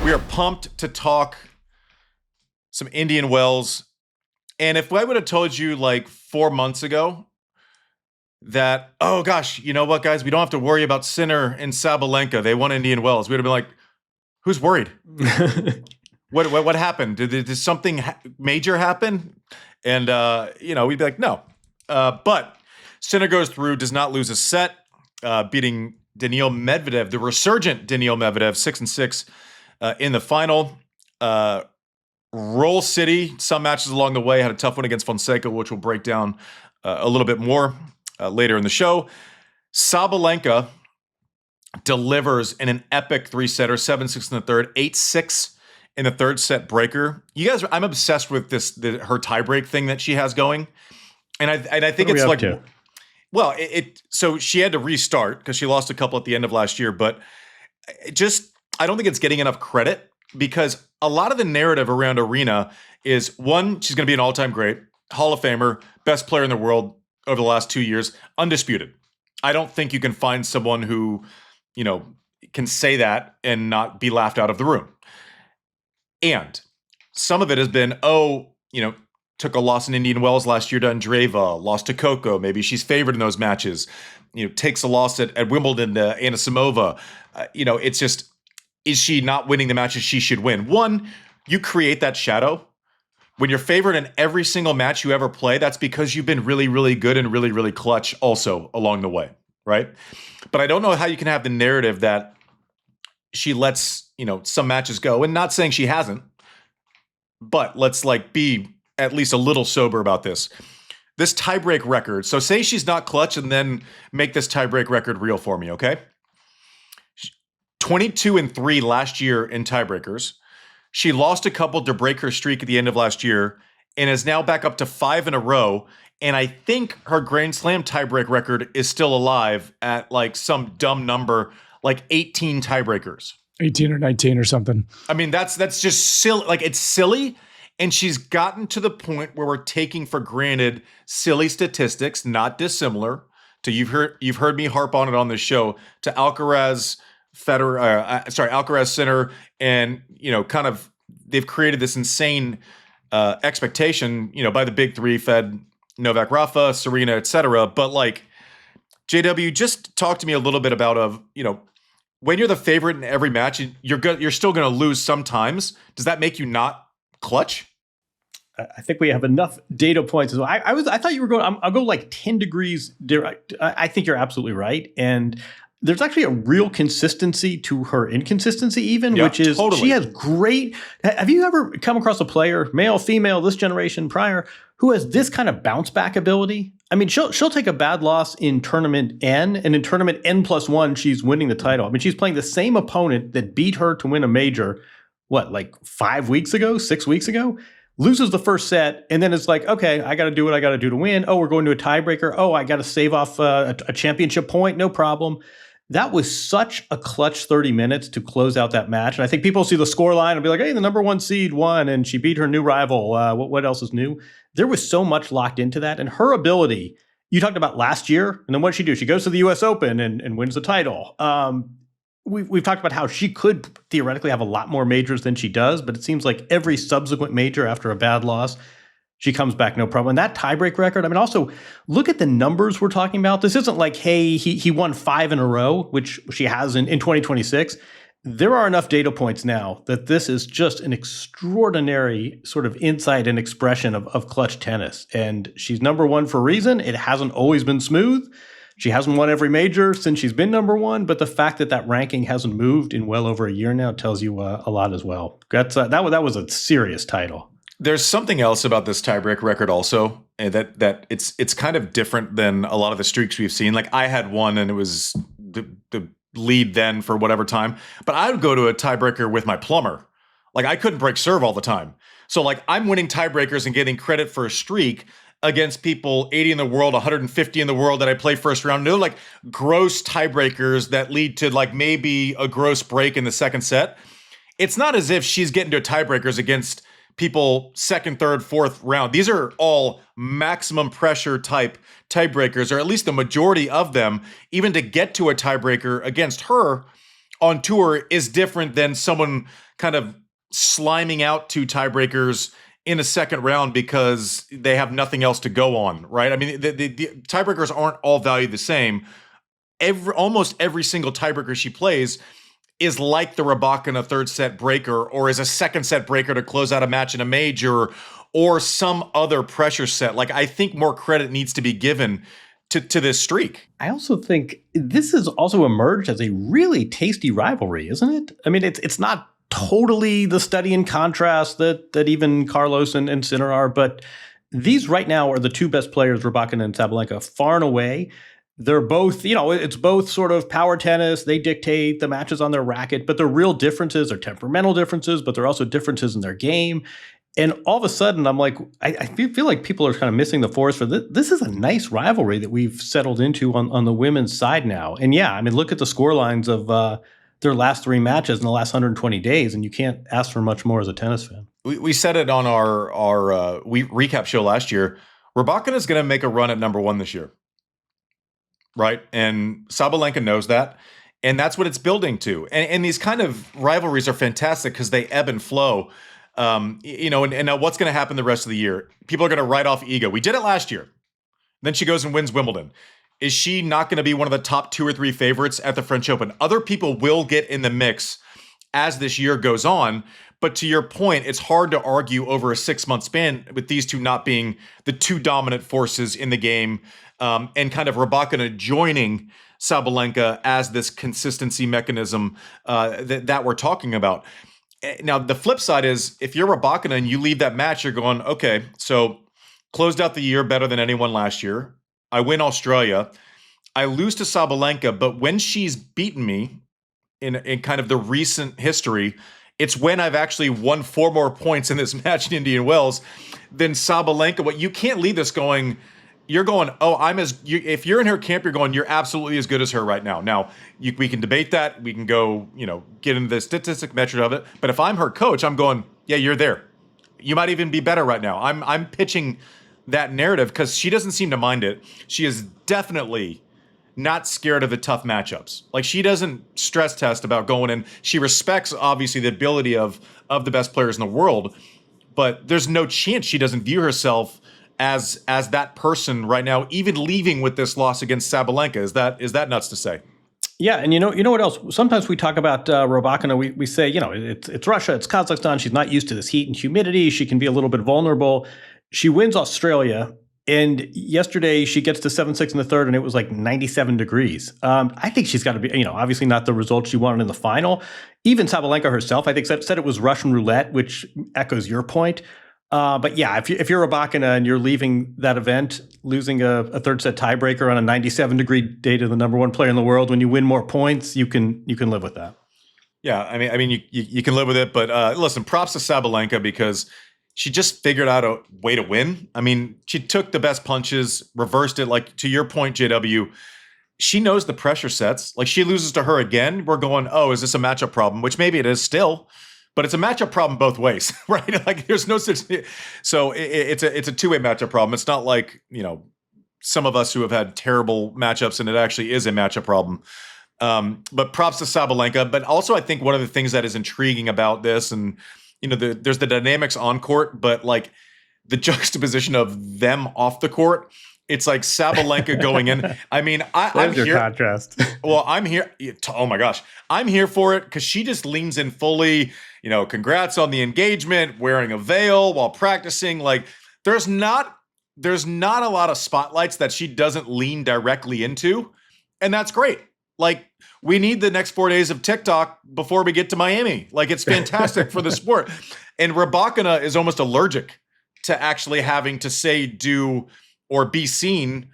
We are pumped to talk some Indian Wells. And if I would have told you like 4 months ago that, oh gosh, you know what, guys, we don't have to worry about Sinner and Sabalenka. They won Indian Wells. We would have been like, who's worried? What happened? Did something major happen? And, we'd be like, no. But Sinner goes through, does not lose a set, beating Daniil Medvedev, the resurgent Daniil Medvedev, 6-6 in the final. Roll City, some matches along the way, had a tough one against Fonseca, which we'll break down a little bit more later in the show. Sabalenka delivers in an epic three-setter, 7-6 in the third, 8-6 in the third set breaker. You guys, I'm obsessed with her tiebreak thing that she has going. And I think it's like, well, so she had to restart because she lost a couple at the end of last year, but I don't think it's getting enough credit because a lot of the narrative around Aryna is, one, she's going to be an all-time great, Hall of Famer, best player in the world over the last 2 years, undisputed. I don't think you can find someone who, can say that and not be laughed out of the room. And some of it has been, took a loss in Indian Wells last year to Andreeva, lost to Coco. Maybe she's favored in those matches. Takes a loss at Wimbledon to Anisimova. It's just, is she not winning the matches she should win? One, you create that shadow. When you're favored in every single match you ever play, that's because you've been really, really good and really, really clutch also along the way, right? But I don't know how you can have the narrative that she lets, some matches go, and not saying she hasn't, but let's be at least a little sober about this. This tiebreak record. So say she's not clutch and then make this tiebreak record real for me, okay? 22-3 last year in tiebreakers. She lost a couple to break her streak at the end of last year and is now back up to 5 in a row. And I think her Grand Slam tiebreak record is still alive at some dumb number, 18 tiebreakers. 18 or 19 or something. I mean, that's just silly. It's silly. And she's gotten to the point where we're taking for granted silly statistics, not dissimilar to you've heard me harp on it on this show, to Alcaraz, Alcaraz, Sinner, and kind of they've created this insane expectation, by the big three, Fed, Novak, Rafa, Serena, etc. But JW, just talk to me a little bit about when you're the favorite in every match, you're still going to lose sometimes. Does that make you not clutch? I think we have enough data points as well. I thought you were going. I'll go 10 degrees. I think you're absolutely right, and there's actually a real consistency to her inconsistency, even, which is totally. She has great. Have you ever come across a player, male, female, this generation, prior, who has this kind of bounce back ability? I mean, she'll take a bad loss in tournament N, and in tournament N+1, she's winning the title. I mean, she's playing the same opponent that beat her to win a major. 5 weeks ago, 6 weeks ago? Loses the first set, and then it's okay, I got to do what I got to do to win. Oh, we're going to a tiebreaker. Oh, I got to save off a championship point. No problem. That was such a clutch 30 minutes to close out that match. And I think people see the scoreline and be like, hey, the number one seed won, and she beat her new rival. What else is new? There was so much locked into that. And her ability, you talked about last year, and then what did she do? She goes to the U.S. Open and wins the title. We've talked about how she could theoretically have a lot more majors than she does, but it seems like every subsequent major after a bad loss, she comes back no problem. And that tiebreak record, I mean, also look at the numbers we're talking about. This isn't hey, he won 5 in a row, which she has in 2026. There are enough data points now that this is just an extraordinary sort of insight and expression of clutch tennis. And she's number one for a reason. It hasn't always been smooth. She hasn't won every major since she's been number one, but the fact that ranking hasn't moved in well over a year now tells you a lot as well. That was a serious title. There's something else about this tiebreak record also, and that it's kind of different than a lot of the streaks we've seen. I had one, and it was the lead then for whatever time, but I would go to a tiebreaker with my plumber. I couldn't break serve all the time. So I'm winning tiebreakers and getting credit for a streak against people 80 in the world, 150 in the world that I play first round. No, gross tiebreakers that lead to maybe a gross break in the second set. It's not as if she's getting to tiebreakers against people second, third, fourth round. These are all maximum pressure type tiebreakers, or at least the majority of them. Even to get to a tiebreaker against her on tour is different than someone kind of sliming out 2 tiebreakers in a second round because they have nothing else to go on, right? I mean, the tiebreakers aren't all valued the same. Almost every single tiebreaker she plays is like the Rybakina third set breaker, or is a second set breaker to close out a match in a major, or some other pressure set. Like, I think more credit needs to be given to this streak. I also think this has also emerged as a really tasty rivalry, isn't it? I mean, it's not totally the study in contrast that even Carlos and Sinner are, but these right now are the 2 best players, Rybakina and Sabalenka, far and away. They're both, it's both sort of power tennis. They dictate the matches on their racket, but the real differences are temperamental differences, but they're also differences in their game. And all of a sudden, I'm like, I feel like people are kind of missing the forest for this. This is a nice rivalry that we've settled into on the women's side now. And yeah, I mean, look at the score lines of their last 3 matches in the last 120 days, and you can't ask for much more as a tennis fan. We said it on our recap show last year. Rybakina is going to make a run at number 1 this year, right? And Sabalenka knows that, and that's what it's building to. And these kind of rivalries are fantastic because they ebb and flow. And now what's going to happen the rest of the year? People are going to write off Iga. We did it last year. Then she goes and wins Wimbledon. Is she not going to be one of the top 2 or 3 favorites at the French Open? Other people will get in the mix as this year goes on. But to your point, it's hard to argue over a 6-month span with these 2 not being the 2 dominant forces in the game, and kind of Rybakina joining Sabalenka as this consistency mechanism that we're talking about. Now, the flip side is if you're Rybakina and you leave that match, you're going, okay, so closed out the year better than anyone last year. I win Australia. I lose to Sabalenka, but when she's beaten me in kind of the recent history, it's when I've actually won 4 more points in this match in Indian Wells than Sabalenka. What you can't leave this going, you're going, oh, if you're in her camp, you're going, you're absolutely as good as her right now. Now, we can debate that. We can go, get into the statistic metric of it. But if I'm her coach, I'm going, yeah, you're there. You might even be better right now. I'm pitching that narrative because she doesn't seem to mind it. She is definitely not scared of the tough matchups. Like, she doesn't stress test about going in. She respects, obviously, the ability of the best players in the world, but there's no chance she doesn't view herself as that person right now, even leaving with this loss against Sabalenka. Is that nuts to say? Yeah, and you know what else? Sometimes we talk about Rybakina. We say, it's Russia, it's Kazakhstan. She's not used to this heat and humidity. She can be a little bit vulnerable. She wins Australia, and yesterday she gets to 7-6 in the third, and it was like 97 degrees. I think she's got to be, obviously not the result she wanted in the final. Even Sabalenka herself, I think, said it was Russian roulette, which echoes your point. But yeah, if you're Rybakina and you're leaving that event, losing a third set tiebreaker on a 97-degree day to the number 1 player in the world, when you win more points, you can live with that. Yeah, I mean, you can live with it. But listen, props to Sabalenka because she just figured out a way to win. I mean, she took the best punches, reversed it. Like, to your point, JW, she knows the pressure sets. Like, she loses to her again, we're going, oh, is this a matchup problem? Which maybe it is still. But it's a matchup problem both ways, right? Like, there's no such. So it's a 2-way matchup problem. It's not like some of us who have had terrible matchups, and it actually is a matchup problem. But props to Sabalenka. But also, I think one of the things that is intriguing about this, and there's the dynamics on court, but like the juxtaposition of them off the court. It's like Sabalenka going in. I mean, I'm your here. Contrast. Well, I'm here. Oh my gosh, I'm here for it because she just leans in fully. Congrats on the engagement, wearing a veil while practicing. Like, there's not a lot of spotlights that she doesn't lean directly into, and that's great. Like, we need the next 4 days of TikTok before we get to Miami. Like, it's fantastic for the sport. And Rybakina is almost allergic to actually having to say, do, or be seen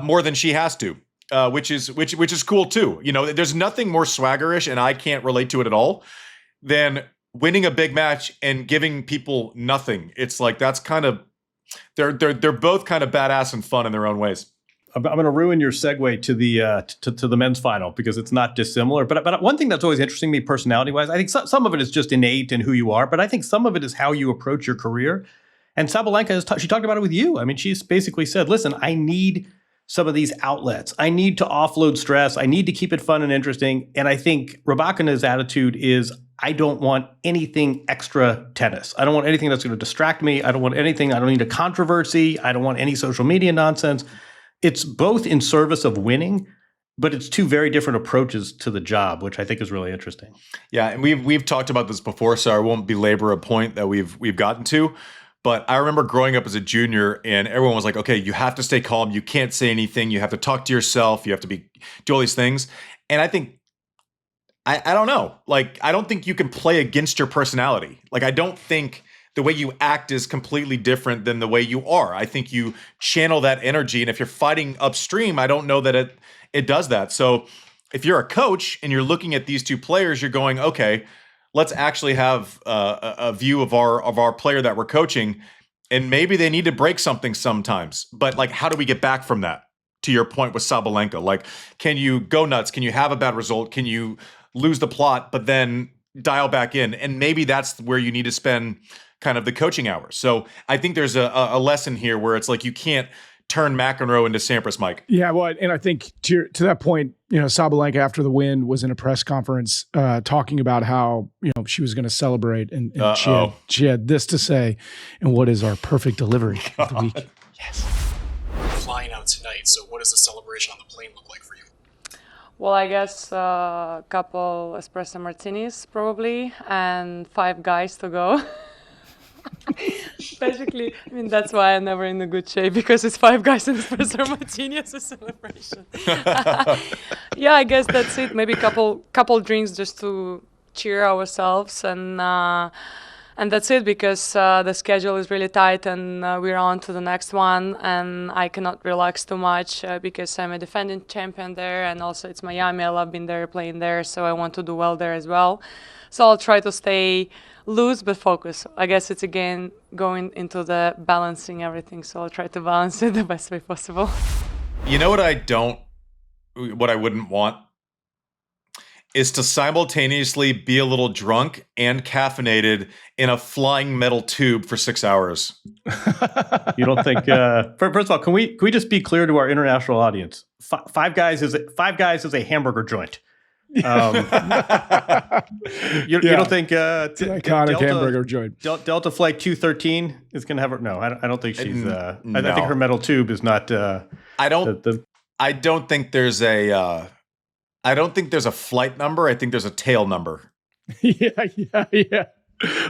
more than she has to, which is cool too. There's nothing more swaggerish, and I can't relate to it at all, than winning a big match and giving people nothing. It's like, that's kind of, they're both kind of badass and fun in their own ways. I'm going to ruin your segue to the men's final because it's not dissimilar. But one thing that's always interesting to me personality-wise, I think some of it is just innate in who you are, but I think some of it is how you approach your career. And Sabalenka, she talked about it with you. I mean, she's basically said, listen, I need some of these outlets. I need to offload stress. I need to keep it fun and interesting. And I think Rybakina's attitude is, I don't want anything extra tennis. I don't want anything that's going to distract me. I don't want anything. I don't need a controversy. I don't want any social media nonsense. It's both in service of winning, but it's two very different approaches to the job, which I think is really interesting. Yeah, and we've talked about this before, so I won't belabor a point that we've gotten to. But I remember growing up as a junior, and everyone was like, "Okay, you have to stay calm. You can't say anything. You have to talk to yourself. You have to do all these things." And I think, I don't know. Like, I don't think you can play against your personality. Like, I don't think the way you act is completely different than the way you are. I think you channel that energy, and if you're fighting upstream, I don't know that it does that. So if you're a coach and you're looking at these two players, you're going, okay, let's actually have a view of our player that we're coaching, and maybe they need to break something sometimes. But like, how do we get back from that? To your point with Sabalenka, like, can you go nuts? Can you have a bad result? Can you lose the plot, but then dial back in? And maybe that's where you need to spend kind of the coaching hours. So I think there's a lesson here where it's like, you can't turn McEnroe into Sampras, Mike. Yeah, well, and I think to that point, Sabalenka after the win was in a press conference talking about how she was going to celebrate, and she had this to say. And what is our perfect delivery of the week? Yes. Flying out tonight. So, what does the celebration on the plane look like for you? Well, I guess a couple espresso martinis probably, and 5 guys to go. Basically, I mean, that's why I'm never in a good shape, because it's 5 guys and espresso martini as a celebration. Yeah, I guess that's it. Maybe couple drinks just to cheer ourselves, and that's it, because the schedule is really tight, and we're on to the next one, and I cannot relax too much because I'm a defending champion there, and also it's Miami. I love being there, playing there, so I want to do well there as well. So I'll try to stay loose but focus. I guess it's again going into the balancing everything, so I'll try to balance it the best way possible. You know what I wouldn't want is to simultaneously be a little drunk and caffeinated in a flying metal tube for 6 hours. You don't think? First of all, can we just be clear to our international audience? Five Guys is a hamburger joint. You don't think iconic hamburger joint. Delta Flight 213 is going to have her? No, I don't think she's. No. I think her metal tube is not. I don't think there's a. I don't think there's a flight number. I think there's a tail number. Yeah.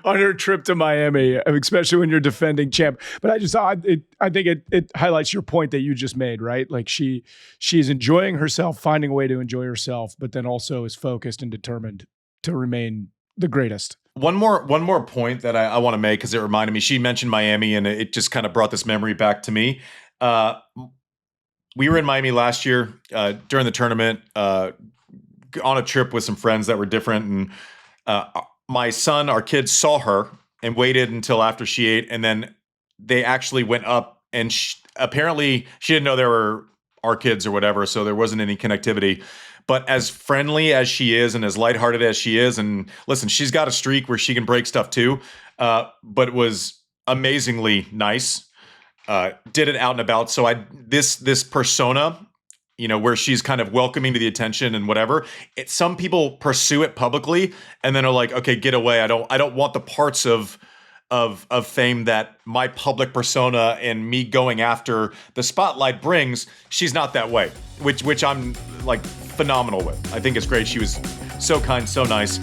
On her trip to Miami, especially when you're defending champ. But I think it highlights your point that you just made, right? Like she's enjoying herself, finding a way to enjoy herself, but then also is focused and determined to remain the greatest. One more point that I want to make, because it reminded me. She mentioned Miami, and it just kind of brought this memory back to me. We were in Miami last year during the tournament on a trip with some friends that were different, and my son, our kids, saw her and waited until after she ate, and then they actually went up, and apparently she didn't know there were our kids or whatever, so there wasn't any connectivity. But as friendly as she is and as lighthearted as she is, and listen, she's got a streak where she can break stuff too, but it was amazingly nice. Did it out and about. So this persona, where she's kind of welcoming to the attention and whatever. Some people pursue it publicly and then are like, okay, get away. I don't want the parts of fame that my public persona and me going after the spotlight brings. She's not that way, which I'm like phenomenal with. I think it's great. She was so kind, so nice.